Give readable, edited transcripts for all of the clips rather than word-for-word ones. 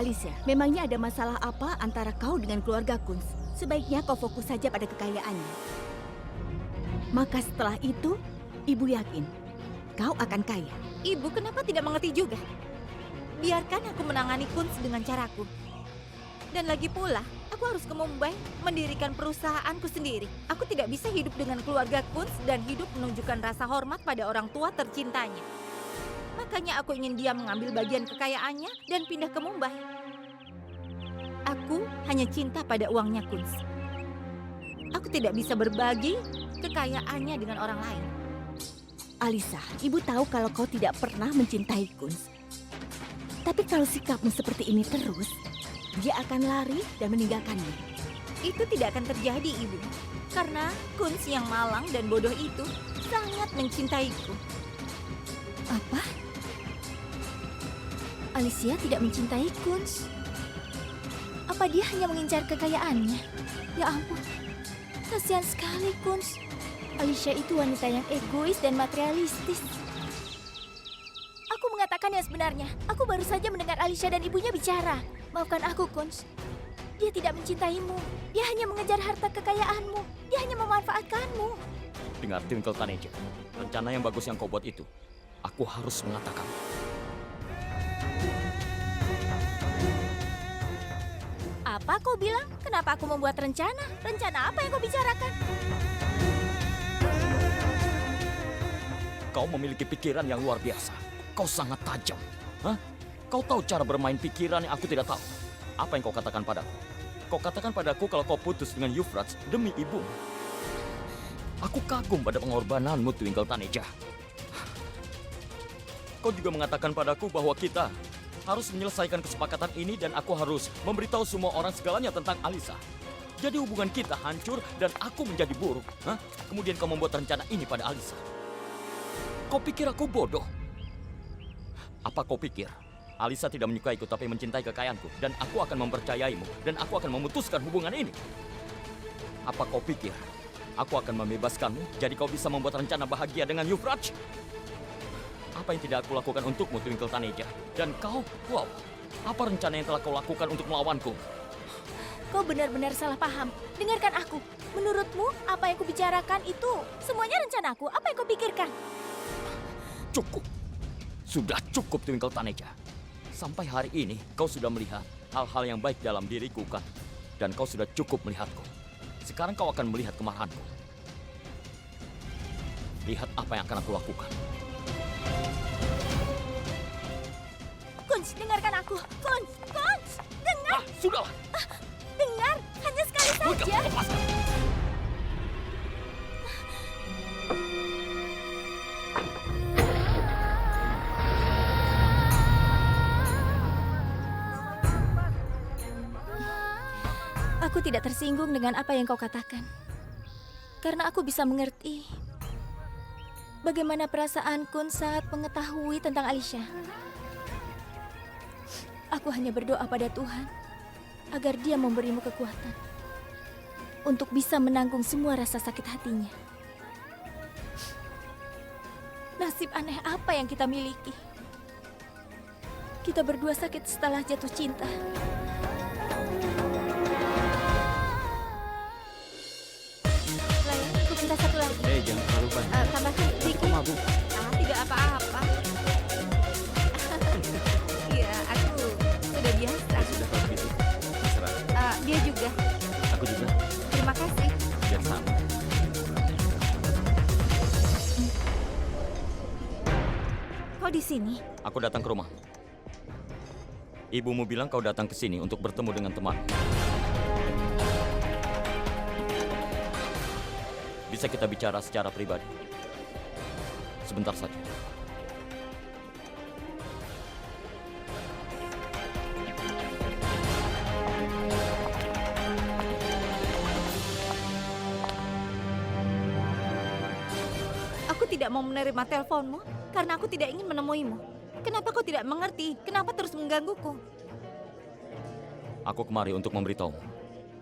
Alicia, memangnya ada masalah apa antara kau dengan keluarga Kunz? Sebaiknya kau fokus saja pada kekayaannya. Maka setelah itu, ibu yakin kau akan kaya. Ibu kenapa tidak mengerti juga? Biarkan aku menangani Kunz dengan caraku. Dan lagi pula, aku harus ke Mumbai mendirikan perusahaanku sendiri. Aku tidak bisa hidup dengan keluarga Kunz dan hidup menunjukkan rasa hormat pada orang tua tercintanya. Makanya aku ingin dia mengambil bagian kekayaannya dan pindah ke Mumbai. Aku hanya cinta pada uangnya Kunz. Aku tidak bisa berbagi kekayaannya dengan orang lain. Alisa, ibu tahu kalau kau tidak pernah mencintai Kunz. Tapi kalau sikapmu seperti ini terus, dia akan lari dan meninggalkanmu. Itu tidak akan terjadi, Ibu. Karena Kunz yang malang dan bodoh itu sangat mencintaiku. Apa? Alicia tidak mencintai Kunz. Apa dia hanya mengincar kekayaannya? Ya ampun, kasihan sekali Kunz. Alicia itu wanita yang egois dan materialistis. Aku mengatakan yang sebenarnya. Aku baru saja mendengar Alicia dan ibunya bicara. Maafkan aku, Kunz. Dia tidak mencintaimu. Dia hanya mengejar harta kekayaanmu. Dia hanya memanfaatkanmu. Dengar, Twinkle Taneja. Rencana yang bagus yang kau buat itu, aku harus mengatakan. Apa kau bilang? Kenapa aku membuat rencana? Rencana apa yang kau bicarakan? Kau memiliki pikiran yang luar biasa. Kau sangat tajam. Hah? Kau tahu cara bermain pikiran yang aku tidak tahu. Apa yang kau katakan padaku? Kau katakan padaku kalau kau putus dengan Yuvraj demi ibu. Aku kagum pada pengorbananmu, Twinkle Taneja. Kau juga mengatakan padaku bahwa kita harus menyelesaikan kesepakatan ini dan aku harus memberitahu semua orang segalanya tentang Alisa. Jadi hubungan kita hancur dan aku menjadi buruk. Hah? Kemudian kau membuat rencana ini pada Alisa. Kau pikir aku bodoh? Apa kau pikir Alisa tidak menyukaiku tapi mencintai kekayaanku dan aku akan mempercayaimu dan aku akan memutuskan hubungan ini? Apa kau pikir aku akan membebaskanmu jadi kau bisa membuat rencana bahagia dengan Yuvraj? Apa yang tidak aku lakukan untukmu, Twinkle Taneja? Dan kau, wow, apa rencana yang telah kau lakukan untuk melawanku? Kau benar-benar salah paham. Dengarkan aku. Menurutmu, apa yang kubicarakan itu semuanya rencanaku. Apa yang kau pikirkan? Cukup. Sudah cukup, Twinkle Taneja. Sampai hari ini, kau sudah melihat hal-hal yang baik dalam diriku, kan? Dan kau sudah cukup melihatku. Sekarang kau akan melihat kemarahanku. Lihat apa yang akan aku lakukan. Kunz, dengarkan aku. Kunz, dengar. Sudahlah. Dengar, hanya sekali saja. Lepaskan. Aku tidak tersinggung dengan apa yang kau katakan. Karena aku bisa mengerti bagaimana perasaan Kunz saat mengetahui tentang Alicia. Aku hanya berdoa pada Tuhan agar Dia memberimu kekuatan untuk bisa menanggung semua rasa sakit hatinya. Nasib aneh apa yang kita miliki? Kita berdua sakit setelah jatuh cinta. Aku minta satu lagi. Jangan terlalu banyak. Tambahkan sedikit. Mabuk. Tidak apa-apa. Iya, aku sudah biasa. Sudah kalau begitu. Terserah. Dia juga. Aku juga. Terima kasih. Biar sama. Kau di sini? Aku datang ke rumah. Ibumu bilang kau datang ke sini untuk bertemu dengan teman. Bisa kita bicara secara pribadi? Sebentar saja. Aku tidak mau menerima teleponmu karena aku tidak ingin menemuimu. Kenapa kau tidak mengerti? Kenapa terus menggangguku? Aku kemari untuk memberitahu.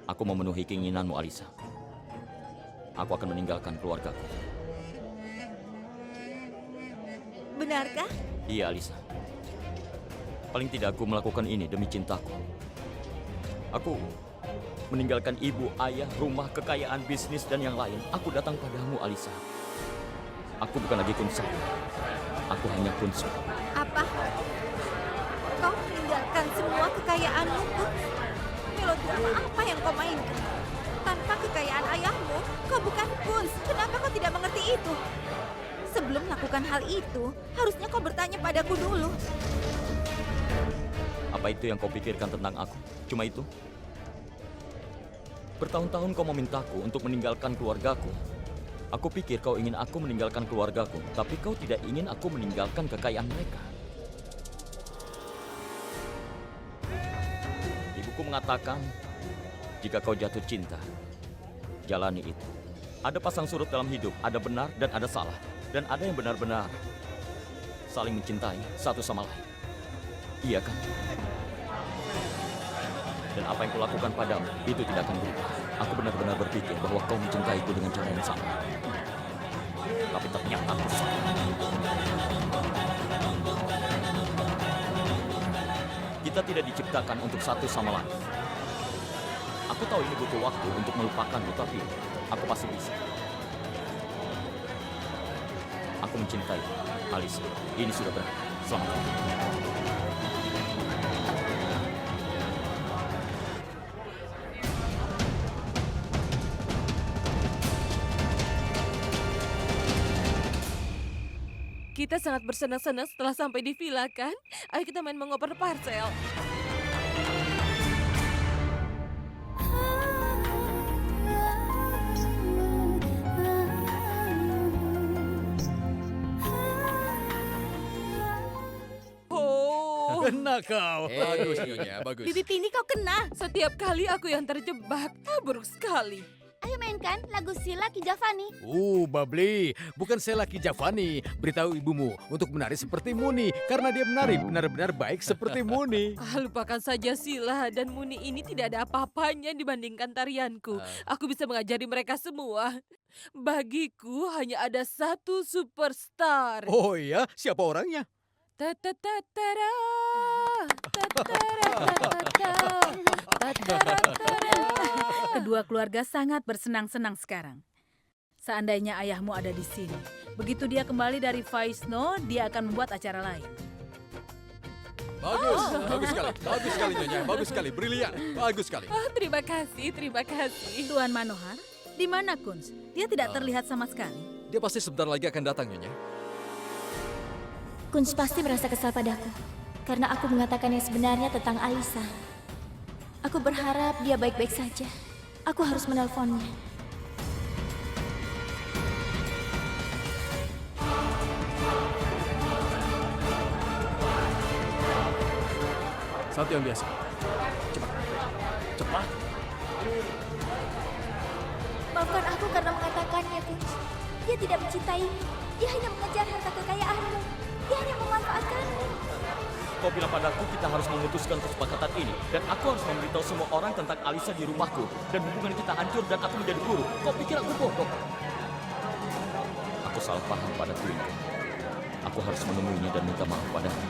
Aku memenuhi keinginanmu, Alisa. Aku akan meninggalkan keluargaku. Benarkah? Iya, Alisa. Paling tidak aku melakukan ini demi cintaku. Aku meninggalkan ibu, ayah, rumah, kekayaan, bisnis, dan yang lain. Aku datang padamu, Alisa. Aku bukan lagi Kunsa. Aku hanya Kunsu. Apa? Kau meninggalkan semua kekayaanmu, Kunz? Melodrama apa yang kau mainkan? Tanpa kekayaan ayahmu, kau bukan Kunz. Kenapa kau tidak mengerti itu? Sebelum melakukan hal itu, harusnya kau bertanya padaku dulu. Apa itu yang kau pikirkan tentang aku? Cuma itu? Bertahun-tahun kau memintaku untuk meninggalkan keluargaku. Aku pikir kau ingin aku meninggalkan keluargaku, tapi kau tidak ingin aku meninggalkan kekayaan mereka. Ibuku mengatakan, jika kau jatuh cinta, jalani itu. Ada pasang surut dalam hidup, ada benar dan ada salah. Dan ada yang benar-benar saling mencintai satu sama lain. Iya kan? Dan apa yang kulakukan padamu, itu tidak akan berubah. Aku benar-benar berpikir bahwa kau mencintaiku dengan cara yang sama. Tapi ternyata aku salah. Kita tidak diciptakan untuk satu sama lain. Aku tahu ini butuh waktu untuk melupakanmu, tapi aku pasti bisa. Aku mencintai Alisa. Ini sudah berakhir. Selamat. Kita sangat bersenang-senang setelah sampai di villa, kan? Ayo kita main mengoper parcel. Oh, Kena kau. Bagus Nyonya, bagus. Bibip ini kau kena. setiap kali aku yang terjebak. Buruk sekali. Ayo mainkan lagu Sila Ki Javani. Babli, bukan saya Laki Javani. Beritahu ibumu untuk menari seperti Muni, karena dia menari benar-benar baik seperti Muni. Lupakan saja Sila dan Muni ini tidak ada apa-apanya dibandingkan tarianku. Aku bisa mengajari mereka semua. Bagiku hanya ada satu superstar. Oh iya, siapa orangnya? Ta-ta-ta-ta-ra, ta-ta-ra-ta-ta-ta, ta-ta-ra-ta-ra. Kedua keluarga sangat bersenang-senang sekarang. Seandainya ayahmu ada di sini, begitu dia kembali dari Vaisno, dia akan membuat acara lain. Bagus sekali Nyonya, bagus sekali, brilian, bagus sekali. Terima kasih, terima kasih. Tuan Manohar, di mana Kunz? Dia tidak terlihat sama sekali. Dia pasti sebentar lagi akan datang Nyonya. Kunz pasti merasa kesal padaku karena aku mengatakan yang sebenarnya tentang Alisa. Aku berharap dia baik-baik saja. Aku harus menelponnya. Satu yang biasa. Cepat. Maafkan aku karena mengatakannya, Kunz. Dia tidak mencintaimu. Dia hanya mengejar harta kekayaanmu. Dia hanya memanfaatkanmu. Kau bilang padaku kita harus memutuskan kesepakatan ini. Dan aku harus memberitahu semua orang tentang Alisa di rumahku. Dan hubungan kita hancur dan aku menjadi buruk. Kau pikir aku bodoh? Aku salah paham pada Twinko. Aku harus menemuinya dan minta maaf padanya.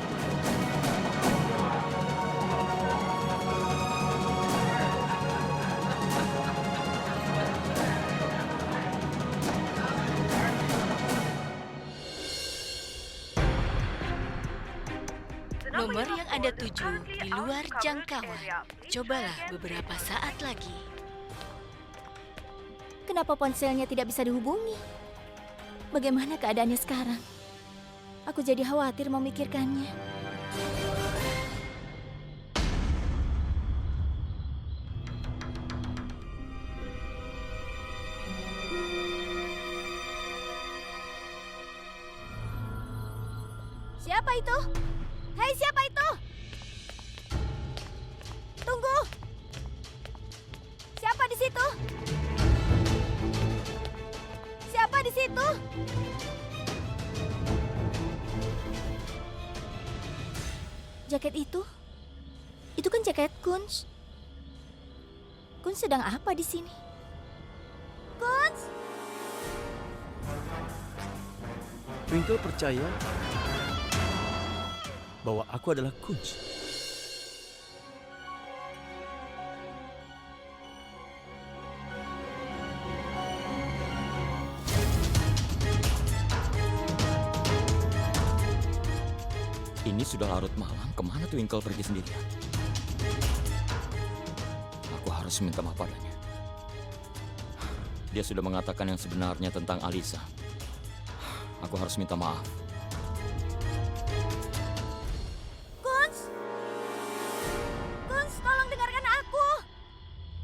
Nomor yang Anda tuju di luar jangkauan. Cobalah beberapa saat lagi. Kenapa ponselnya tidak bisa dihubungi? Bagaimana keadaannya sekarang? Aku jadi khawatir memikirkannya. Siapa itu? Hei, siapa itu? Tunggu! Siapa di situ? Siapa di situ? Jaket itu? Itu kan jaket Kunz. Kunz sedang apa di sini? Kunz! Twinkle percaya bahwa aku adalah Kunz. Ini sudah larut malam, kemana Twinkle pergi sendirian? Aku harus minta maaf padanya. Dia sudah mengatakan yang sebenarnya tentang Alisa. Aku harus minta maaf. Kunz, tolong dengarkan aku.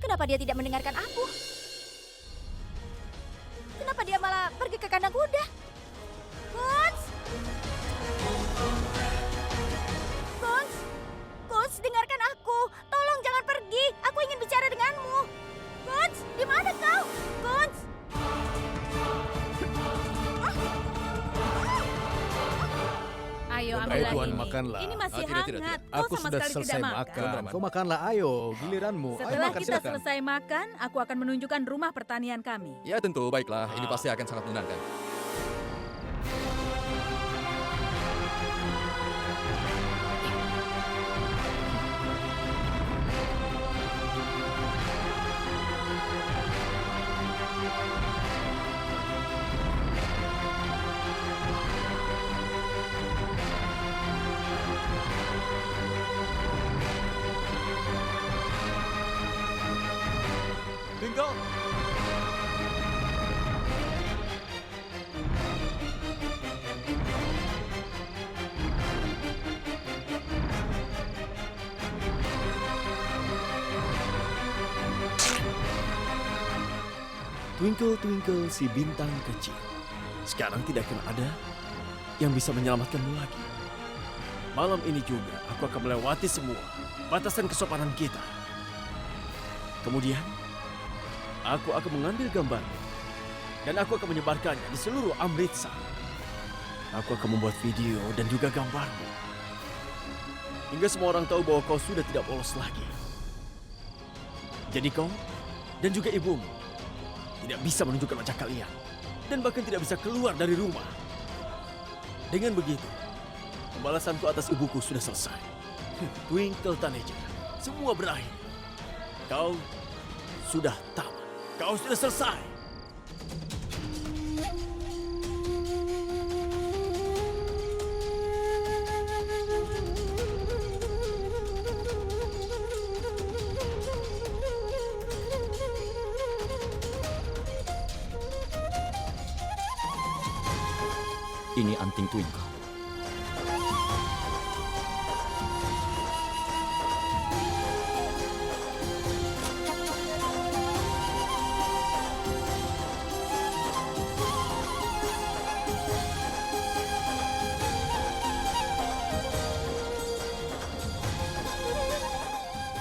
Kenapa dia tidak mendengarkan aku? Kenapa dia malah pergi ke kandang kuda? Kunz, dengarkan aku. Tolong jangan pergi. Aku ingin bicara denganmu. Kunz, di mana kau? Kunz. Ayo Ayo ambillah Tuan, ini. makanlah. Ini masih Tidak, tidak, hangat. tidak. Kau Aku sama sudah sekali selesai tidak makan. Kau makanlah, ayo, giliranmu. Ayo Setelah makan, kita silakan. selesai makan, aku akan menunjukkan rumah pertanian kami. Ya tentu, baiklah. Ini pasti akan sangat menyenangkan. Twinkle! Twinkle, twinkle si bintang kecil. Sekarang tidak akan ada yang bisa menyelamatkanmu lagi. Malam ini juga aku akan melewati semua batasan kesopanan kita. Kemudian, aku akan mengambil gambarmu dan aku akan menyebarkannya di seluruh Amritsar. Aku akan membuat video dan juga gambarmu. Hingga semua orang tahu bahwa kau sudah tidak polos lagi. Jadi kau dan juga ibumu tidak bisa menunjukkan wajah kalian dan bahkan tidak bisa keluar dari rumah. Dengan begitu, pembalasanku atas ibuku sudah selesai. Twinkle Taneja, semua berakhir. Kau sudah tamat. Kau sudah selesai. Ini anting Twinkle.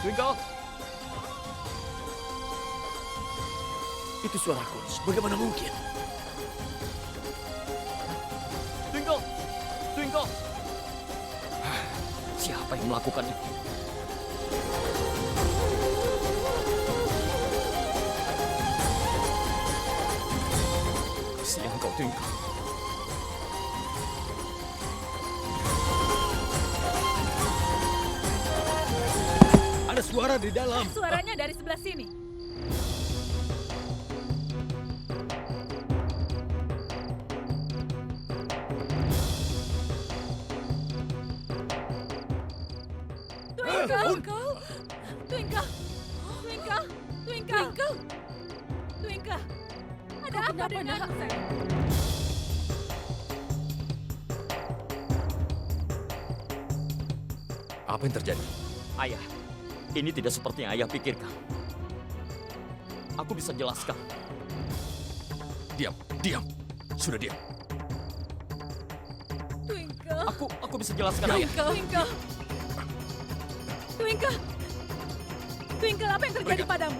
Twinkle! Itu suara Kunz. Bagaimana mungkin? Twinkle! Twinkle! Siapa yang melakukan itu? Kasihan kau, Twinkle. Ada suara di dalam. Suaranya dari sebelah sini. Twinkle! Ada apa denganmu, sayang? Apa yang terjadi? Ayah, ini tidak seperti yang ayah pikirkan. Aku bisa jelaskan. Diam, diam. Sudah diam. Twinkle! Aku bisa jelaskan, ayah. Twinkle, apa yang terjadi padamu?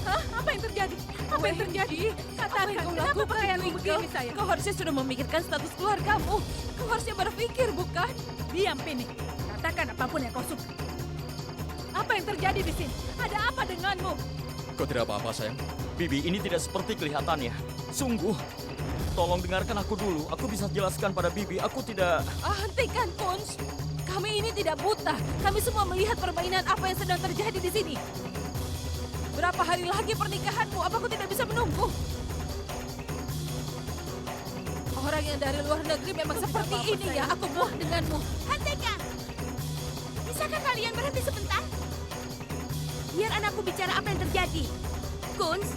Hah? Apa yang terjadi? Apa yang terjadi? Katakan, kenapa pakaianmu begini, sayang? Kau harusnya sudah memikirkan status keluargamu. Kau harusnya berpikir, bukan? Diam, Pini. Katakan apapun yang kau suka. Apa yang terjadi di sini? Ada apa denganmu? Kau tidak apa-apa, sayang? Bibi, ini tidak seperti kelihatannya. Sungguh. Tolong dengarkan aku dulu. Aku bisa jelaskan pada Bibi. Aku tidak... Hentikan, Kunz. Kami ini tidak buta. Kami semua melihat permainan apa yang sedang terjadi di sini. Berapa hari lagi pernikahanmu? Apa aku tidak bisa menunggu? Orang yang dari luar negeri memang seperti ini ya. Aku muak denganmu. Hentikan! Bisakah kalian berhenti sebentar? Biar anakku bicara apa yang terjadi. Kunz,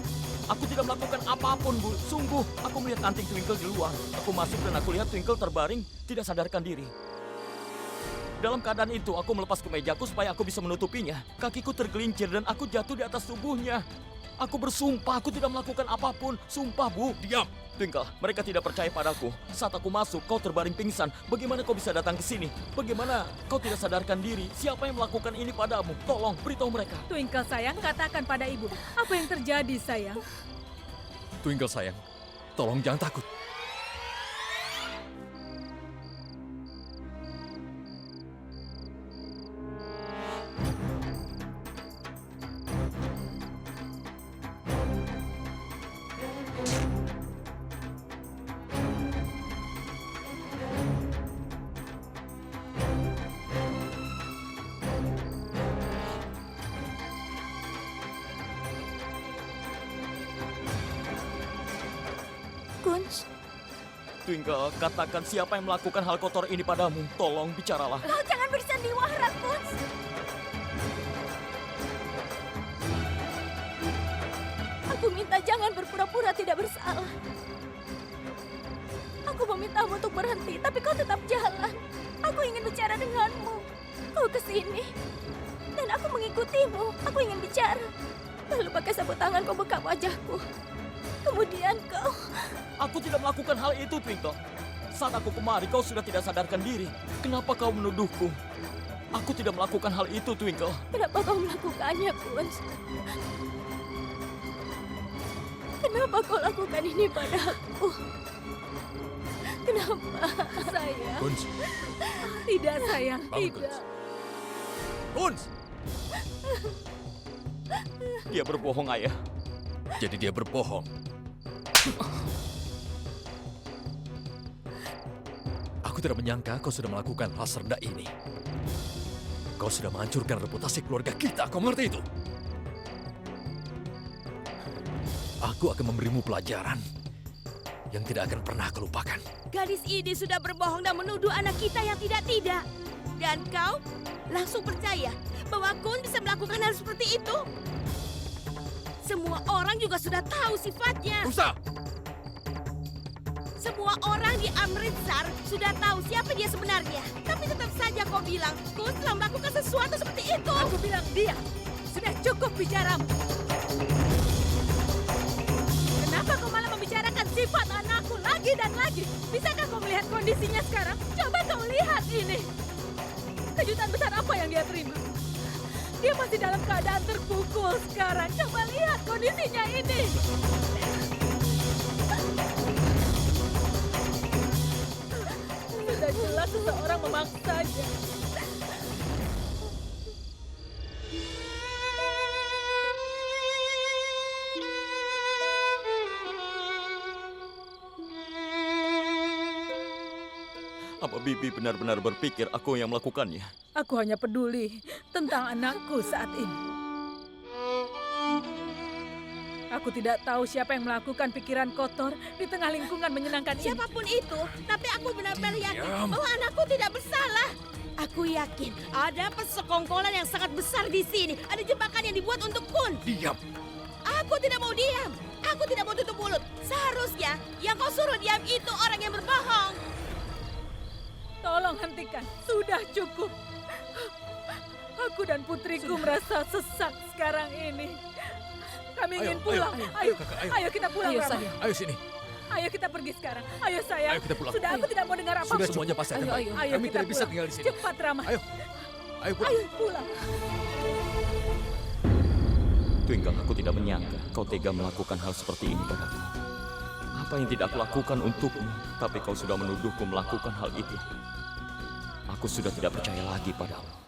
Aku tidak melakukan apapun, Bu. Sungguh, aku melihat anting Twinkle di luar. Aku masuk dan aku lihat Twinkle terbaring, tidak sadarkan diri. Dalam keadaan itu, aku melepas kemejaku supaya aku bisa menutupinya. Kakiku tergelincir dan aku jatuh di atas tubuhnya. Aku bersumpah, aku tidak melakukan apapun. Sumpah, Bu. Diam! Twinkle, mereka tidak percaya padaku. Saat aku masuk, kau terbaring pingsan. Bagaimana kau bisa datang ke sini? Bagaimana kau tidak sadarkan diri? Siapa yang melakukan ini padamu? Tolong, beritahu mereka. Twinkle sayang, katakan pada ibu. Apa yang terjadi sayang? Twinkle sayang, tolong jangan takut. Kunz, Twinkle, katakan siapa yang melakukan hal kotor ini padamu. Tolong, bicaralah. kau jangan bersandiwara, Kunz. Aku minta jangan berpura-pura tidak bersalah. Aku memintamu untuk berhenti, tapi kau tetap jalan. Aku ingin bicara denganmu. Kau kesini, dan aku mengikutimu. Aku ingin bicara. Lalu pakai sabuk tangan kau bekap wajahku. Kemudian kau... Aku tidak melakukan hal itu, Twinkle. Saat aku kemari, kau sudah tidak sadarkan diri. Kenapa kau menuduhku? Aku tidak melakukan hal itu, Twinkle. Kenapa kau melakukannya, Kunz? Kenapa kau lakukan ini padaku? Kenapa? Sayang, Kunz, tidak sayang, bangun tidak. Kunz! Dia berbohong, Ayah. Jadi dia berbohong. Aku tidak menyangka kau sudah melakukan hal serendah ini. Kau sudah menghancurkan reputasi keluarga kita, kau mengerti itu? Aku akan memberimu pelajaran yang tidak akan pernah kau lupakan. gadis ini sudah berbohong dan menuduh anak kita yang tidak-tidak. Dan kau langsung percaya bahwa Kun bisa melakukan hal seperti itu? Semua orang juga sudah tahu sifatnya. Rusa! Semua orang di Amritsar sudah tahu siapa dia sebenarnya. Tapi tetap saja kau bilang Kun telah melakukan sesuatu seperti itu. Aku bilang diam. Sudah cukup bicaramu. Kenapa kau malah membicarakan sifat anakku lagi dan lagi? Bisakah kau melihat kondisinya sekarang? Coba kau lihat ini. Kejutan besar apa yang dia terima? Dia masih dalam keadaan terpukul sekarang. Coba lihat kondisinya ini. Sudah jelas seseorang memaksanya. Apa Bibi benar-benar berpikir aku yang melakukannya? Aku hanya peduli tentang anakku saat ini. Aku tidak tahu siapa yang melakukan pikiran kotor di tengah lingkungan menyenangkan ini. Siapapun itu, tapi aku benar-benar yakin bahwa anakku tidak bersalah. Aku yakin ada persekongkolan yang sangat besar di sini. Ada jebakan yang dibuat untuk Kun. Diam! Aku tidak mau diam. Aku tidak mau tutup mulut. Seharusnya yang kau suruh diam itu orang yang berbohong. Tolong hentikan. Sudah cukup. Aku dan putriku merasa sesak sekarang ini. Kami ingin pulang. Ayo, kakak, ayo. ayo kita pulang, Ayo, Rama. sayang. Ayo sini. Ayo kita pergi sekarang. Ayo sayang. Ayo kita pulang. Sudah, aku tidak mau dengar apa-apa. Sudah semuanya pasti akan Ayo, baik. ayo. Kami kita tidak bisa pulang. tinggal di sini. Cepat, Rama. Ayo. Ayo pulang. Ayo pulang. Twinkle, aku tidak menyangka kau tega melakukan hal seperti ini padaku. Apa yang tidak aku lakukan untukmu, tapi kau sudah menuduhku melakukan hal itu. Aku sudah tidak percaya lagi padamu.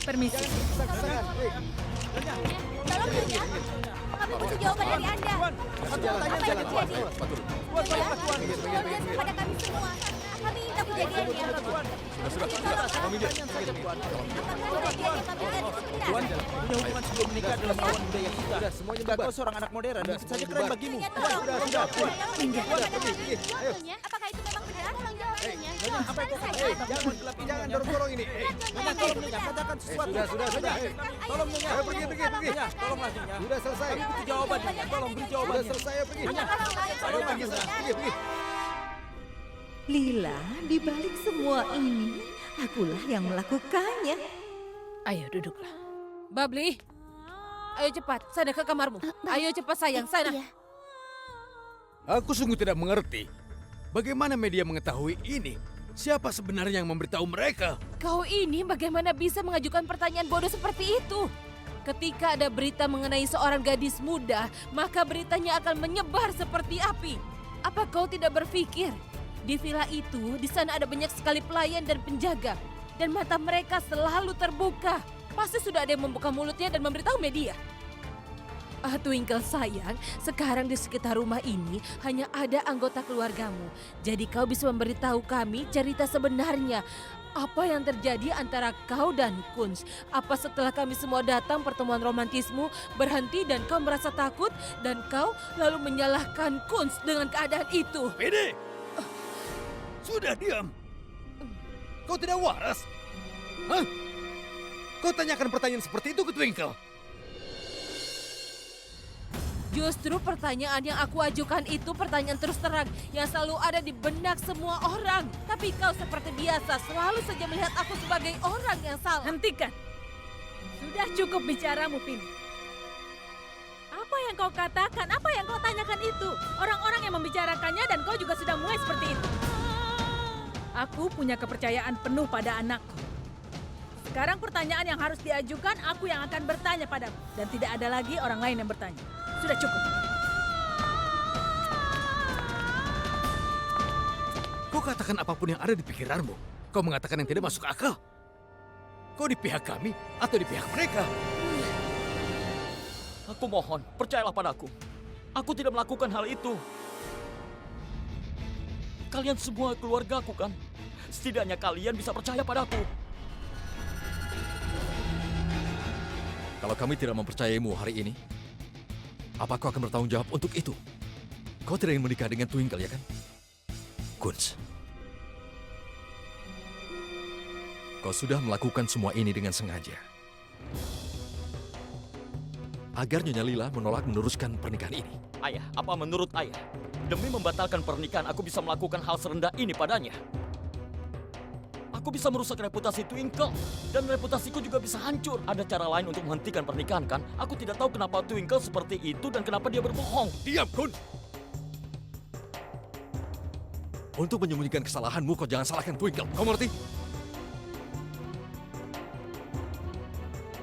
Permisi. Tolong Nyonya, kami butuh jawaban dari Anda. Apa yang terjadi? Nyonya, tolong jelaskan kepada kami semua. Kami ingin tahu kejadiannya. Sudah, kami lihat. Apakah kejadian yang kami lihat itu benar? Punya hubungan sebelum menikah adalah melawan budaya kita. Semuanya Jika kau seorang anak modern, mungkin saja keren bagimu. Nyonya, tolong. Sudah. Nyonya, apakah itu memang benar? Tolong jawab, Nyonya. Apa yang kau katakan? Jangan dorong-dorong ini. Nyonya, tolong Nyonya, katakan sesuatu. Sudah. Tolong Nyonya. Ayo pergi. Nyonya, tolonglah Nyonya. Sudah selesai. Kami butuh jawaban Nyonya. Tolong beri Sudah jawabannya. selesai, ayo pergi. Ayo pergi sana. Pergi. Lila, di balik semua ini, akulah yang melakukannya. Ayo duduklah. Babli, ayo cepat, sana ke kamarmu. Ayo cepat sayang, sana. Iya. Aku sungguh tidak mengerti. Bagaimana media mengetahui ini? Siapa sebenarnya yang memberitahu mereka? Kau ini bagaimana bisa mengajukan pertanyaan bodoh seperti itu? Ketika ada berita mengenai seorang gadis muda, maka beritanya akan menyebar seperti api. Apa kau tidak berpikir? Di villa itu, di sana ada banyak sekali pelayan dan penjaga. Dan mata mereka selalu terbuka. Pasti sudah ada yang membuka mulutnya dan memberitahu media. Twinkle sayang, sekarang di sekitar rumah ini hanya ada anggota keluargamu. Jadi kau bisa memberitahu kami cerita sebenarnya. Apa yang terjadi antara kau dan Kunz? Apa setelah kami semua datang pertemuan romantismu berhenti dan kau merasa takut dan kau lalu menyalahkan Kunz dengan keadaan itu? Pede! Sudah diam. Kau tidak waras. Hah? Kau tanyakan pertanyaan seperti itu ke Twinkle. Justru pertanyaan yang aku ajukan itu pertanyaan terus terang yang selalu ada di benak semua orang. Tapi kau seperti biasa selalu saja melihat aku sebagai orang yang salah. Hentikan. Sudah cukup bicaramu, Pini. Apa yang kau katakan, apa yang kau tanyakan itu? Orang-orang yang membicarakannya dan kau juga sudah mulai seperti itu. Aku punya kepercayaan penuh pada anakku. Sekarang pertanyaan yang harus diajukan, aku yang akan bertanya padamu. Dan tidak ada lagi orang lain yang bertanya. Sudah cukup. Kau katakan apapun yang ada di pikiranmu. Kau mengatakan yang tidak masuk akal. Kau di pihak kami atau di pihak mereka? Aku mohon, percayalah padaku. Aku tidak melakukan hal itu. Kalian semua keluargaku kan? Setidaknya kalian bisa percaya padaku. Kalau kami tidak mempercayaimu hari ini, apa kau akan bertanggung jawab untuk itu? Kau tidak ingin menikah dengan Twinkle, ya kan? Kunz, kau sudah melakukan semua ini dengan sengaja. Agar Nyonya Lila menolak meneruskan pernikahan ini. Ayah, apa menurut ayah? Demi membatalkan pernikahan, aku bisa melakukan hal serendah ini padanya. Aku bisa merusak reputasi Twinkle. Dan reputasiku juga bisa hancur. Ada cara lain untuk menghentikan pernikahan, kan? Aku tidak tahu kenapa Twinkle seperti itu dan kenapa dia berbohong. Diam, Kunz! Untuk menyembunyikan kesalahanmu, kau jangan salahkan Twinkle. Kau mengerti?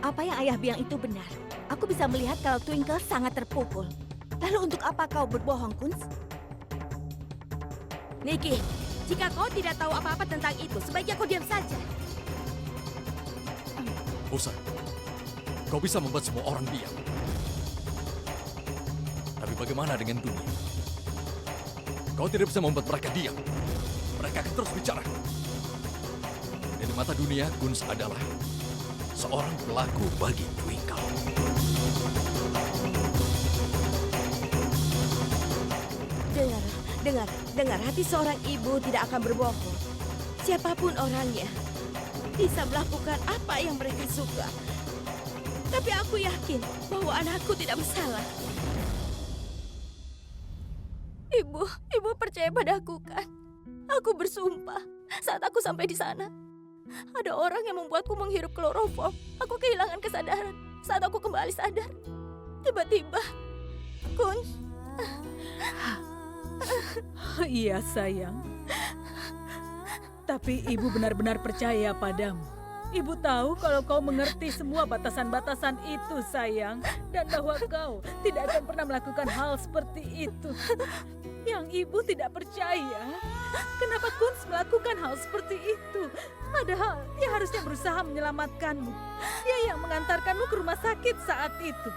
Apa yang ayah bilang itu benar. Aku bisa melihat kalau Twinkle sangat terpukul. Lalu untuk apa kau berbohong, Kunz? Niki, jika kau tidak tahu apa-apa tentang itu, sebaiknya kau diam saja. Bosan. Kau bisa membuat semua orang diam. Tapi bagaimana dengan dunia? Kau tidak bisa membuat mereka diam. Mereka akan terus bicara. Dan di mata dunia, Kunz adalah seorang pelaku bagi Twinkle. Dengar, hati seorang ibu tidak akan berbohong. Siapapun orangnya bisa melakukan apa yang mereka suka. Tapi aku yakin bahwa anakku tidak bersalah. Ibu percaya padaku kan? Aku bersumpah saat aku sampai di sana. Ada orang yang membuatku menghirup kloroform. Aku kehilangan kesadaran. Saat aku kembali sadar, tiba-tiba Kunz. Iya sayang. Tapi ibu benar-benar percaya padamu. Ibu tahu kalau kau mengerti semua batasan-batasan itu sayang. Dan bahwa kau tidak akan pernah melakukan hal seperti itu. Yang ibu tidak percaya. Kenapa Kunz melakukan hal seperti itu? Padahal dia harusnya berusaha menyelamatkanmu. Dia yang mengantarkanmu ke rumah sakit saat itu.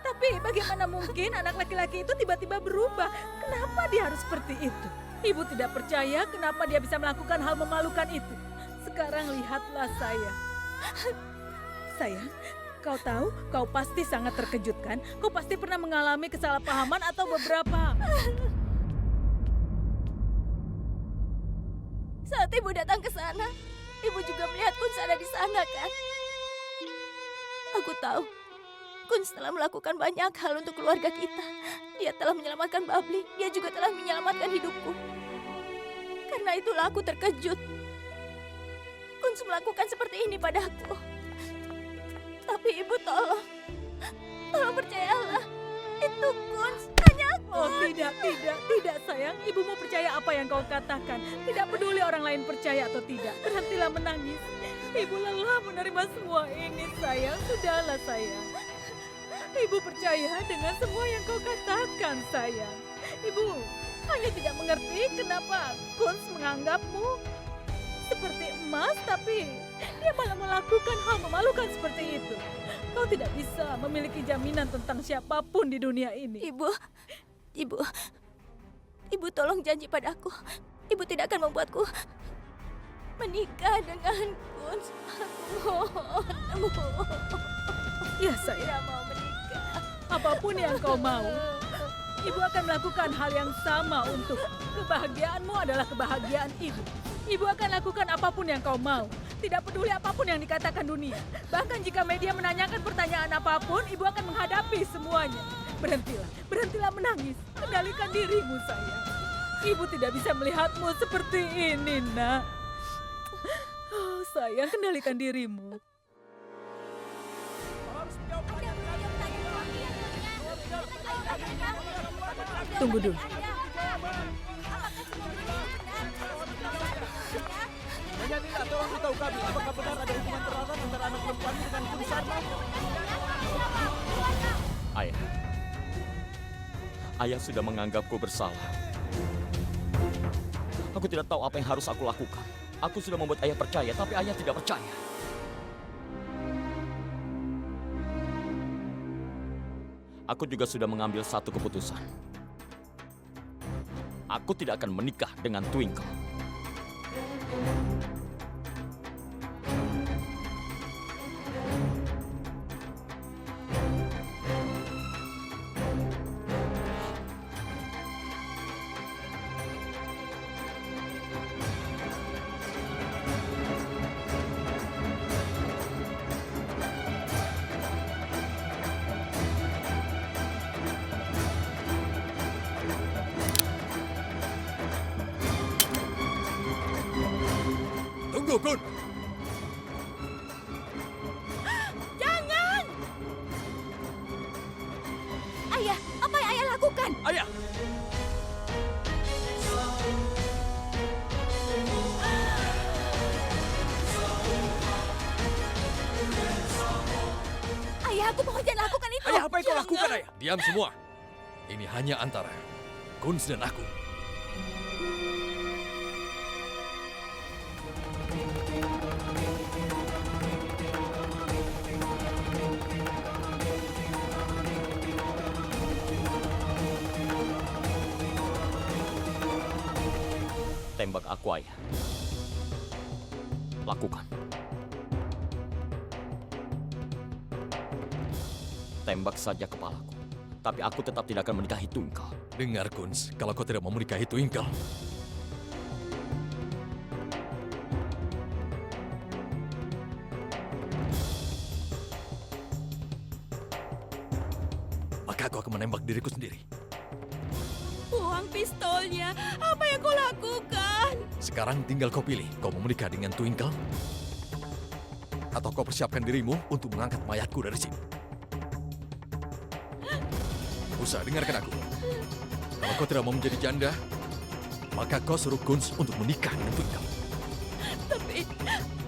Tapi bagaimana mungkin anak laki-laki itu tiba-tiba berubah? Kenapa dia harus seperti itu? Ibu tidak percaya kenapa dia bisa melakukan hal memalukan itu. Sekarang lihatlah saya. Sayang, kau tahu, kau pasti sangat terkejut kan? Kau pasti pernah mengalami kesalahpahaman atau beberapa. Saat ibu datang ke sana, ibu juga melihat Kunz ada di sana kan? Aku tahu, Kunz telah melakukan banyak hal untuk keluarga kita. Dia telah menyelamatkan Babli, dia juga telah menyelamatkan hidupku. Karena itulah aku terkejut. Kunz melakukan seperti ini padaku. Tapi ibu tolong percayalah. Itu Kunz, hanya Kunz. Oh tidak sayang. Ibumu percaya apa yang kau katakan. Tidak peduli orang lain percaya atau tidak. Berhentilah menangis. Ibu lelah menerima semua ini sayang. Sudahlah sayang. Ibu percaya dengan semua yang kau katakan sayang. Ibu hanya tidak mengerti kenapa Kunz menganggapmu seperti emas, tapi dia malah melakukan hal memalukan seperti itu. Kau tidak bisa memiliki jaminan tentang siapapun di dunia ini. Ibu tolong janji padaku. Ibu tidak akan membuatku menikah dengan Kunz. Aku mohon. Ya sayang. Tidak mau menikah. Apapun yang kau mau, ibu akan melakukan hal yang sama untuk kebahagiaanmu adalah kebahagiaan ibu. Ibu akan lakukan apapun yang kau mau. Tidak peduli apapun yang dikatakan dunia. Bahkan jika media menanyakan pertanyaan apapun, ibu akan menghadapi semuanya. Berhentilah menangis. Kendalikan dirimu sayang. Ibu tidak bisa melihatmu seperti ini, nak. Oh, sayang, kendalikan dirimu. Tunggu dulu. Nyonya Lila, tolong beritahu kami, apakah benar ada hubungan erat antara anak perempuan dengan Kunz Sharma? Ayah sudah menganggapku bersalah. Aku tidak tahu apa yang harus aku lakukan. Aku sudah membuat ayah percaya, tapi ayah tidak percaya. Aku juga sudah mengambil satu keputusan. Aku tidak akan menikah dengan Twinkle. Tunggu, Kun! Jangan! Ayah, apa yang ayah lakukan? Ayah! Ayah, aku mohon jangan lakukan itu. Ayah, apa yang kau lakukan, ayah? Diam semua. Ini hanya antara Kunz dan aku. Tembak aku, ayah. Lakukan. Tembak saja kepalaku. Tapi aku tetap tidak akan menikahi Twinkle. Dengar, Kunz, kalau kau tidak mau menikahi Twinkle, maka aku akan menembak diriku sendiri. Buang pistolnya. Apa yang kau lakukan? Sekarang tinggal kau pilih, kau mau menikah dengan Twinkle? Atau kau persiapkan dirimu untuk mengangkat mayatku dari sini? Usa, dengarkan aku. Kalau kau tidak mau menjadi janda, maka kau suruh Kunz untuk menikah dengan Twinkle. Tapi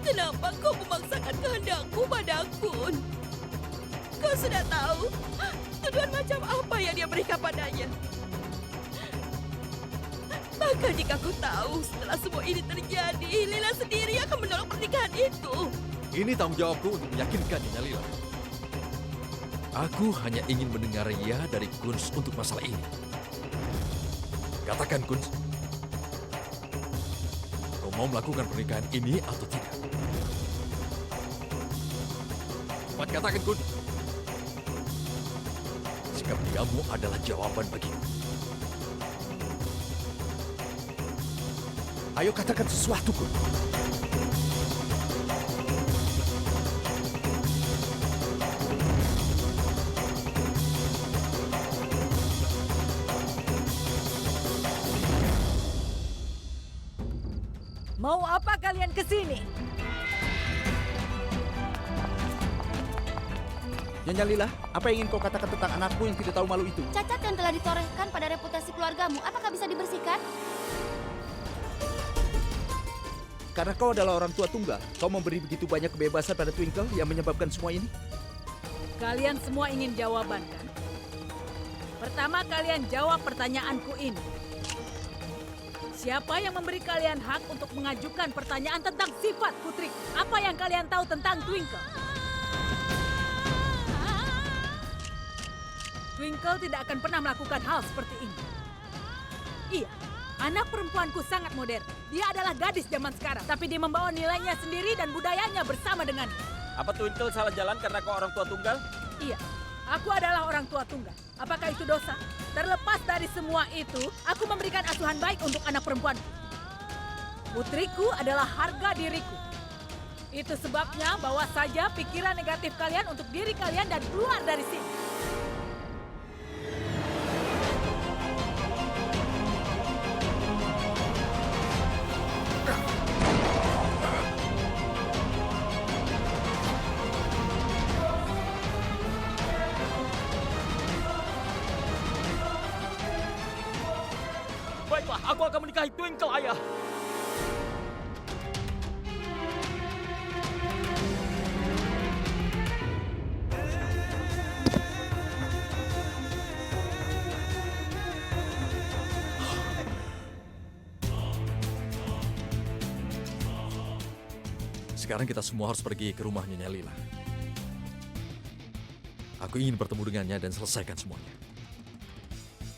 kenapa kau memaksakan kehendakmu padaku? Kau sudah tahu tuduhan macam apa yang dia berikan padanya. Bahkan jika kau tahu setelah semua ini terjadi, Lila sendiri akan menolak pernikahan itu. Ini tanggung jawabku untuk meyakinkan Nyonya Lila. Aku hanya ingin mendengar ya dari Kunz untuk masalah ini. Katakan, Kunz. Kau mau melakukan pernikahan ini atau tidak? Cepat katakan, Kunz. Sikap diammu adalah jawaban bagiku. Ayo katakan sesuatu, Kun. Mau apa kalian ke sini? Nyonya Lila, apa yang ingin kau katakan tentang anakku yang tidak tahu malu itu? Cacat yang telah ditorehkan pada reputasi keluargamu, apakah bisa dibersihkan? Karena kau adalah orang tua tunggal, kau memberi begitu banyak kebebasan pada Twinkle yang menyebabkan semua ini? Kalian semua ingin jawaban, kan? Pertama kalian jawab pertanyaanku ini. Siapa yang memberi kalian hak untuk mengajukan pertanyaan tentang sifat putri? Apa yang kalian tahu tentang Twinkle? Twinkle tidak akan pernah melakukan hal seperti ini. Iya, anak perempuanku sangat modern. Dia adalah gadis zaman sekarang, tapi dia membawa nilainya sendiri dan budayanya bersama dengan. Apa Twinkle salah jalan karena kau orang tua tunggal? Iya, aku adalah orang tua tunggal. Apakah itu dosa? Terlepas dari semua itu, aku memberikan asuhan baik untuk anak perempuanku. Putriku adalah harga diriku. Itu sebabnya bawa saja pikiran negatif kalian untuk diri kalian dan keluar dari sini. Baiklah, aku akan menikahi Twinkle, Ayah. Sekarang kita semua harus pergi ke rumah Nyonya Lila. Aku ingin bertemu dengannya dan selesaikan semuanya.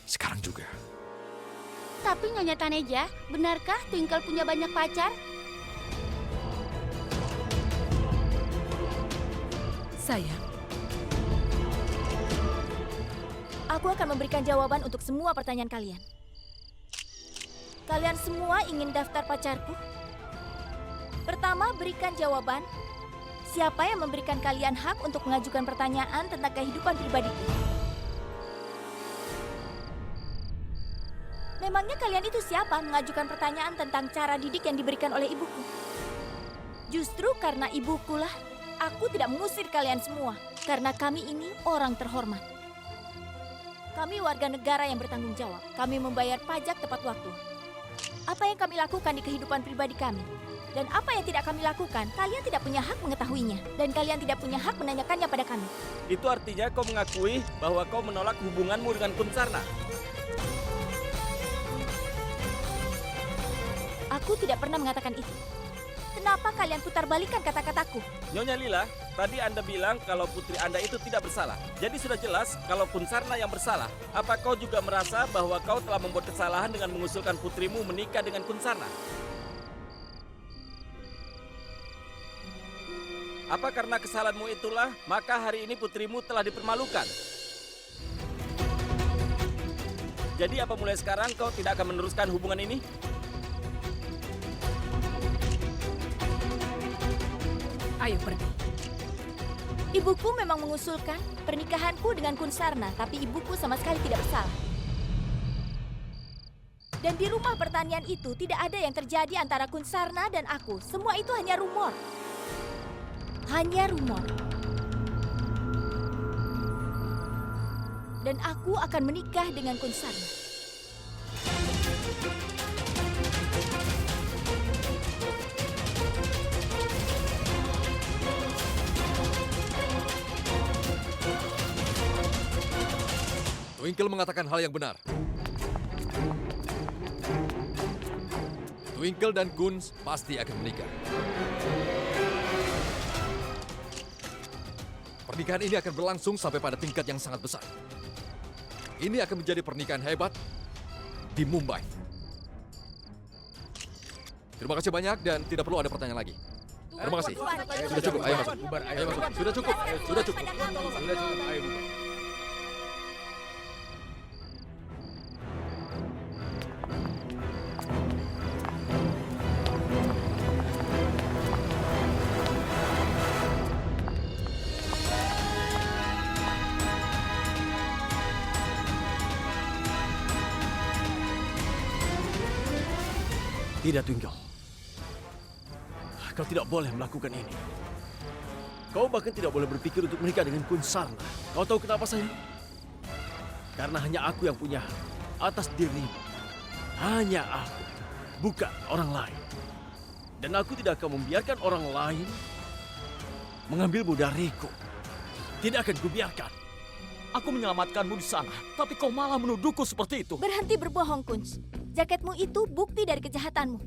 Sekarang juga. Tapi Nyonya Taneja, benarkah Twinkle punya banyak pacar? Sayang, Aku akan memberikan jawaban untuk semua pertanyaan kalian. Kalian semua ingin daftar pacarku? Pertama, berikan jawaban. Siapa yang memberikan kalian hak untuk mengajukan pertanyaan tentang kehidupan pribadiku? Memangnya kalian itu siapa mengajukan pertanyaan tentang cara didik yang diberikan oleh ibuku? Justru karena ibukulah, aku tidak mengusir kalian semua. Karena kami ini orang terhormat. Kami warga negara yang bertanggung jawab. Kami membayar pajak tepat waktu. Apa yang kami lakukan di kehidupan pribadi kami? Dan apa yang tidak kami lakukan, kalian tidak punya hak mengetahuinya. Dan kalian tidak punya hak menanyakannya pada kami. Itu artinya kau mengakui bahwa kau menolak hubunganmu dengan Kunsarna. Aku tidak pernah mengatakan itu. Kenapa kalian putar balikan kata-kataku? Nyonya Lila, tadi Anda bilang kalau putri Anda itu tidak bersalah. Jadi sudah jelas kalau Kunsarna yang bersalah. Apa kau juga merasa bahwa kau telah membuat kesalahan dengan mengusulkan putrimu menikah dengan Kunsarna? Apa karena kesalahanmu itulah, maka hari ini putrimu telah dipermalukan? Jadi apa mulai sekarang kau tidak akan meneruskan hubungan ini? Ayo pergi. Ibuku memang mengusulkan pernikahanku dengan Kunsarna, tapi ibuku sama sekali tidak bersalah. Dan di rumah pertanian itu tidak ada yang terjadi antara Kunsarna dan aku. Semua itu hanya rumor. Hanya rumor. Dan aku akan menikah dengan Kunsarna. Twinkle mengatakan hal yang benar. Twinkle dan Kunz pasti akan menikah. Pernikahan ini akan berlangsung sampai pada tingkat yang sangat besar. Ini akan menjadi pernikahan hebat di Mumbai. Terima kasih banyak dan tidak perlu ada pertanyaan lagi. Terima kasih. Sudah cukup, ayo masuk. Ayo masuk. Sudah cukup, sudah cukup. Sudah cukup, ayo bubar. Tidak, Twinkle. Kau tidak boleh melakukan ini. Kau bahkan tidak boleh berpikir untuk menikah dengan Kunsarna. Kau tahu kenapa, sayang? Karena hanya aku yang punya hak atas dirimu. Hanya aku, bukan orang lain. Dan aku tidak akan membiarkan orang lain mengambilmu dariku. Tidak akan kubiarkan. Aku menyelamatkanmu di sana, tapi kau malah menuduhku seperti itu. Berhenti berbohong, Kunz. Jaketmu itu bukti dari kejahatanmu.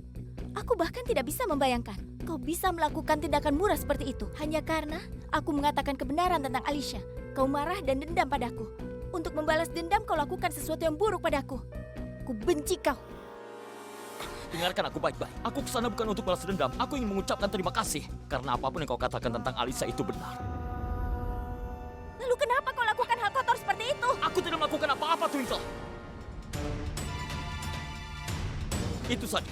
Aku bahkan tidak bisa membayangkan kau bisa melakukan tindakan murah seperti itu hanya karena aku mengatakan kebenaran tentang Alicia. Kau marah dan dendam padaku. Untuk membalas dendam kau lakukan sesuatu yang buruk padaku. Ku benci kau. Dengarkan aku baik-baik. Aku kesana bukan untuk balas dendam. Aku ingin mengucapkan terima kasih. Karena apapun yang kau katakan tentang Alicia itu benar. Lalu kenapa kau lakukan hal kotor seperti itu? Aku tidak melakukan apa-apa, Twinkle. Itu saja.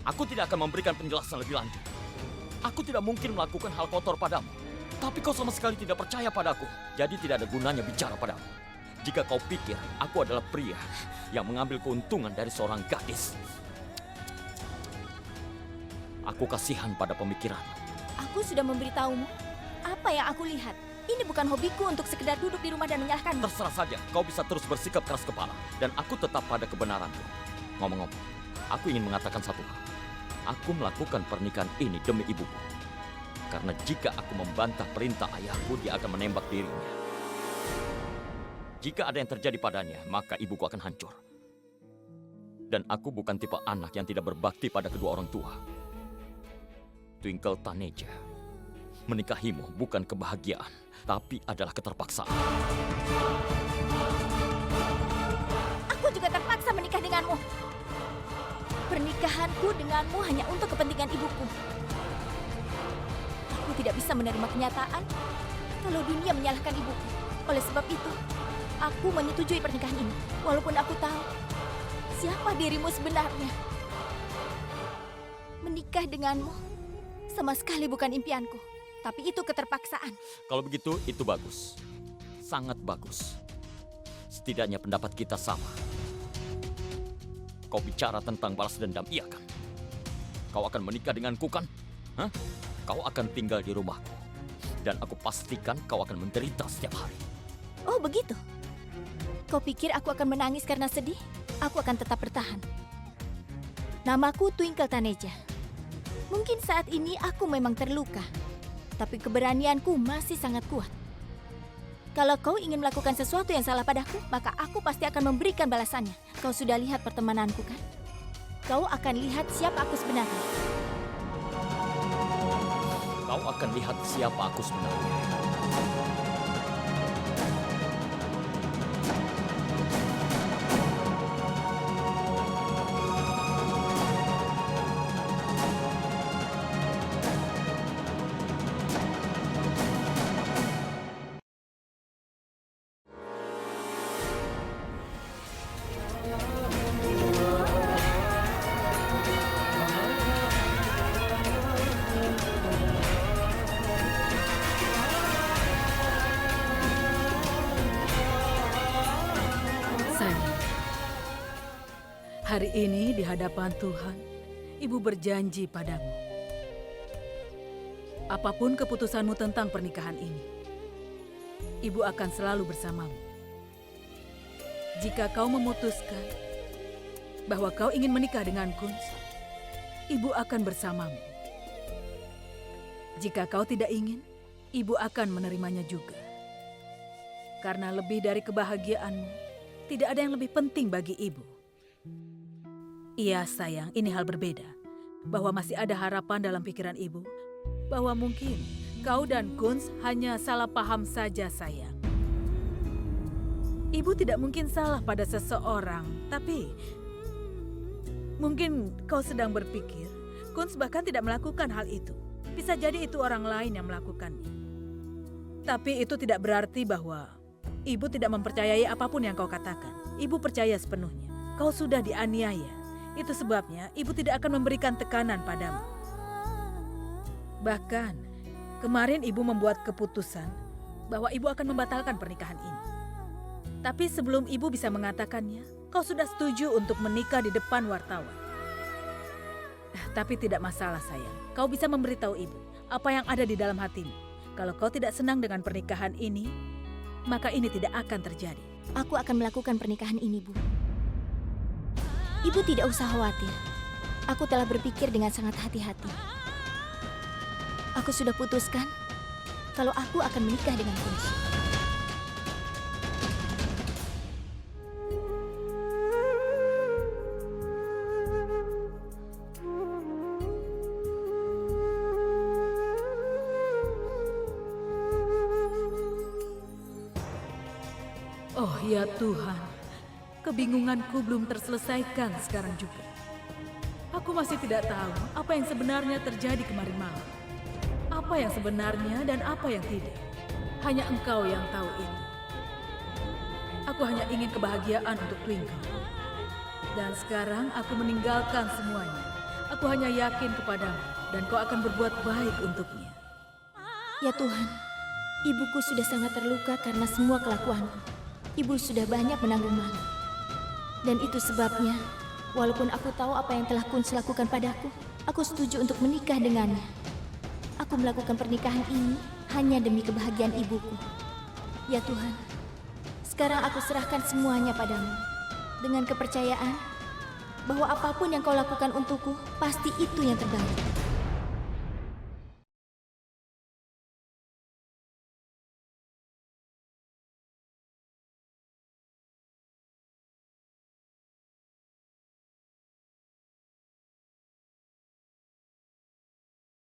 Aku tidak akan memberikan penjelasan lebih lanjut. Aku tidak mungkin melakukan hal kotor padamu. Tapi kau sama sekali tidak percaya padaku. Jadi tidak ada gunanya bicara padamu. Jika kau pikir aku adalah pria yang mengambil keuntungan dari seorang gadis. Aku kasihan pada pemikiranmu. Aku sudah memberitahumu apa yang aku lihat. Ini bukan hobiku untuk sekedar duduk di rumah dan menyalahkanmu. Terserah saja, kau bisa terus bersikap keras kepala. Dan aku tetap pada kebenaranku. Ngomong-ngomong, aku ingin mengatakan satu hal. Aku melakukan pernikahan ini demi ibuku. Karena jika aku membantah perintah ayahku, dia akan menembak dirinya. Jika ada yang terjadi padanya, maka ibuku akan hancur. Dan aku bukan tipe anak yang tidak berbakti pada kedua orang tua. Twinkle Taneja, menikahimu bukan kebahagiaan, tapi adalah keterpaksaan. Aku juga terpaksa menikah denganmu. Pernikahanku denganmu hanya untuk kepentingan ibuku. Aku tidak bisa menerima kenyataan kalau dunia menyalahkan ibuku. Oleh sebab itu, aku menyetujui pernikahan ini. Walaupun aku tahu siapa dirimu sebenarnya. Menikah denganmu sama sekali bukan impianku. Tapi itu keterpaksaan. Kalau begitu, itu bagus. Sangat bagus. Setidaknya pendapat kita sama. Kau bicara tentang balas dendam, iya kan? Kau akan menikah denganku kan? Hah? Kau akan tinggal di rumahku. Dan aku pastikan kau akan menderita setiap hari. Oh begitu? Kau pikir aku akan menangis karena sedih? Aku akan tetap bertahan. Namaku Twinkle Taneja. Mungkin saat ini aku memang terluka. Tapi keberanianku masih sangat kuat. Kalau kau ingin melakukan sesuatu yang salah padaku, maka aku pasti akan memberikan balasannya. Kau sudah lihat pertemananku kan? Kau akan lihat siapa aku sebenarnya. Kau akan lihat siapa aku sebenarnya. Hari ini di hadapan Tuhan, Ibu berjanji padamu. Apapun keputusanmu tentang pernikahan ini, Ibu akan selalu bersamamu. Jika kau memutuskan bahwa kau ingin menikah dengan Kunz, Ibu akan bersamamu. Jika kau tidak ingin, Ibu akan menerimanya juga. Karena lebih dari kebahagiaanmu, tidak ada yang lebih penting bagi Ibu. Iya sayang, ini hal berbeda. Bahwa masih ada harapan dalam pikiran ibu. Bahwa mungkin kau dan Kunz hanya salah paham saja sayang. Ibu tidak mungkin salah pada seseorang, tapi mungkin kau sedang berpikir Kunz bahkan tidak melakukan hal itu. Bisa jadi itu orang lain yang melakukannya. Tapi itu tidak berarti bahwa ibu tidak mempercayai apapun yang kau katakan. Ibu percaya sepenuhnya. Kau sudah dianiaya. Itu sebabnya ibu tidak akan memberikan tekanan padamu. Bahkan, kemarin ibu membuat keputusan bahwa ibu akan membatalkan pernikahan ini. Tapi sebelum ibu bisa mengatakannya, kau sudah setuju untuk menikah di depan wartawan. Tapi tidak masalah sayang, kau bisa memberitahu ibu apa yang ada di dalam hatimu. Kalau kau tidak senang dengan pernikahan ini, maka ini tidak akan terjadi. Aku akan melakukan pernikahan ini, Bu. Ibu tidak usah khawatir. Aku telah berpikir dengan sangat hati-hati. Aku sudah putuskan kalau aku akan menikah dengan Kunz. Oh ya Tuhan, kebingunganku belum terselesaikan sekarang juga. Aku masih tidak tahu apa yang sebenarnya terjadi kemarin malam. Apa yang sebenarnya dan apa yang tidak. Hanya Engkau yang tahu ini. Aku hanya ingin kebahagiaan untuk Twinkle. Dan sekarang aku meninggalkan semuanya. Aku hanya yakin kepadamu dan kau akan berbuat baik untuknya. Ya Tuhan, ibuku sudah sangat terluka karena semua kelakuanku. Ibu sudah banyak menanggung malu. Dan itu sebabnya, walaupun aku tahu apa yang telah Kunz lakukan padaku, aku setuju untuk menikah dengannya. Aku melakukan pernikahan ini hanya demi kebahagiaan ibuku. Ya Tuhan, sekarang aku serahkan semuanya padamu. Dengan kepercayaan bahwa apapun yang kau lakukan untukku, pasti itu yang terbaik.